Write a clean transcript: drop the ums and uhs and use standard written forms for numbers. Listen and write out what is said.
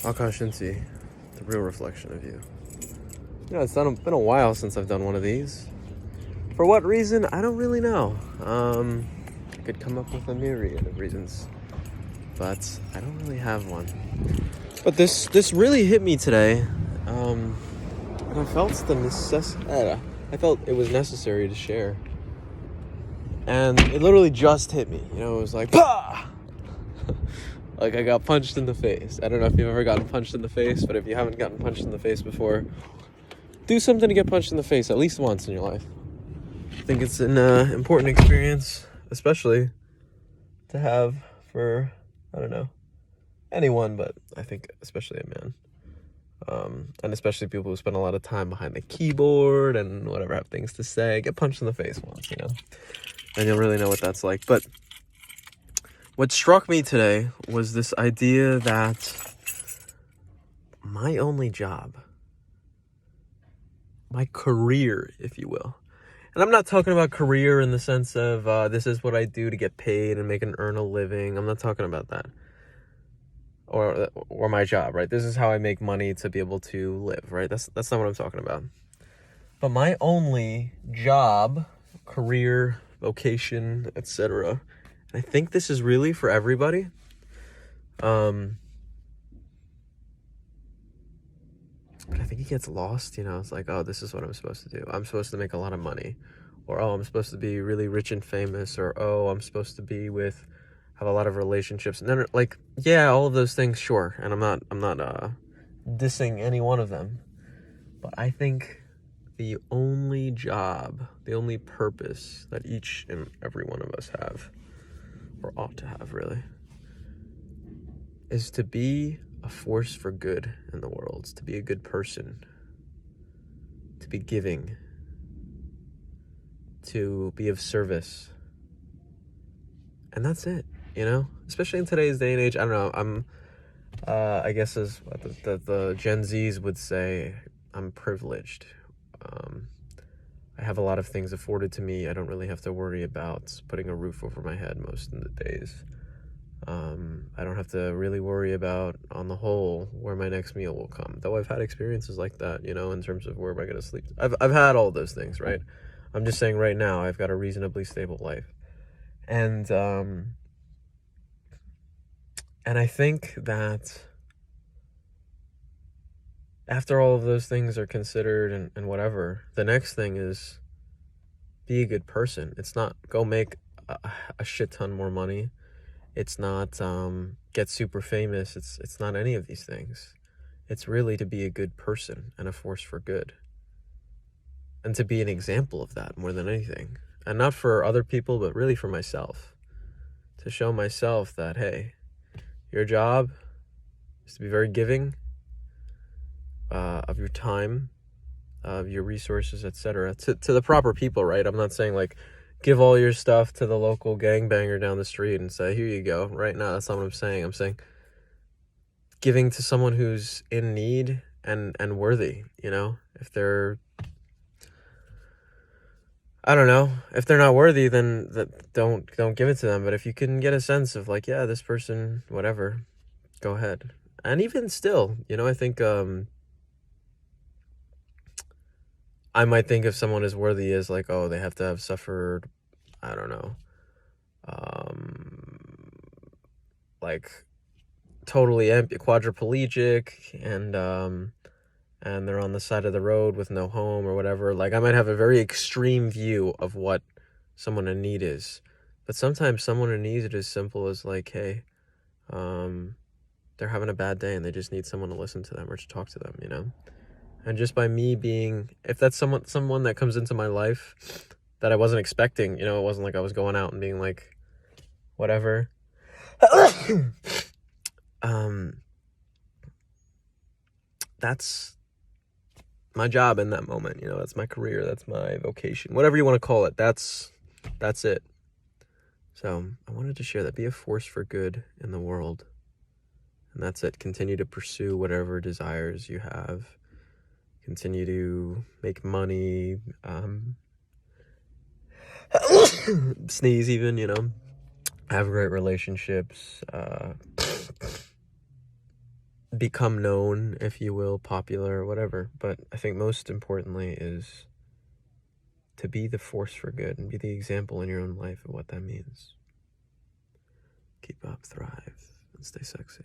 Akash Inti, the real reflection of you. It's been a while since I've done one of these. For what reason? I don't really know. I could come up with a myriad of reasons, but I don't really have one. But this really hit me today, and I felt the necessity. I felt it was necessary to share, and it literally just hit me. It was like, "Pah!" Like I got punched in the face. I don't know if you've ever gotten punched in the face, but if you haven't gotten punched in the face before, do something to get punched in the face at least once in your life. I think it's an important experience, especially to have for, I don't know, anyone, but I think especially a man. And especially people who spend a lot of time behind the keyboard and whatever, have things to say. Get punched in the face once, and you'll really know what that's like. But what struck me today was this idea that my only job, my career, if you will, and I'm not talking about career in the sense of this is what I do to get paid and earn a living. I'm not talking about that. Or my job, right? This is how I make money to be able to live, right? That's not what I'm talking about. But my only job, career, vocation, etc., and I think this is really for everybody. But I think it gets lost, it's like, oh, this is what I'm supposed to do. I'm supposed to make a lot of money. Or, oh, I'm supposed to be really rich and famous. Or, oh, I'm supposed to have a lot of relationships. And then, all of those things, sure. And I'm not dissing any one of them. But I think the only job, the only purpose that each and every one of us have, or ought to have, really, is to be a force for good in the world, to be a good person, to be giving, to be of service. And that's it, especially in today's day and age. I don't know, I guess as what the Gen Zs would say, I'm privileged. I have a lot of things afforded to me. I don't really have to worry about putting a roof over my head most of the days. I don't have to really worry about, on the whole, where my next meal will come. Though I've had experiences like that, in terms of where am I going to sleep. I've had all those things, right? I'm just saying right now I've got a reasonably stable life. And I think that after all of those things are considered and whatever, the next thing is be a good person. It's not go make a shit ton more money. It's not get super famous. It's not any of these things. It's really to be a good person and a force for good. And to be an example of that more than anything. And not for other people, but really for myself. To show myself that, hey, your job is to be very giving of your time, of your resources, etc. to the proper people, right? I'm not saying give all your stuff to the local gangbanger down the street and say, here you go. Right now, that's not what I'm saying. I'm saying giving to someone who's in need and worthy, if they're, I don't know, if they're not worthy, then don't give it to them. But if you can get a sense of this person, whatever, go ahead. And even still, I think I might think if someone is worthy as oh, they have to have suffered, I don't know, totally quadriplegic and they're on the side of the road with no home or whatever. I might have a very extreme view of what someone in need is. But sometimes someone in need is as simple as hey, they're having a bad day and they just need someone to listen to them or to talk to them, And just by me being, if that's someone that comes into my life that I wasn't expecting, it wasn't like I was going out and being whatever. That's my job in that moment, that's my career, that's my vocation, whatever you want to call it. That's it. So I wanted to share that. Be a force for good in the world. And that's it. Continue to pursue whatever desires you have. Continue to make money, sneeze even, have great relationships, become known, if you will, popular, whatever. But I think most importantly is to be the force for good and be the example in your own life of what that means. Keep up, thrive, and stay sexy.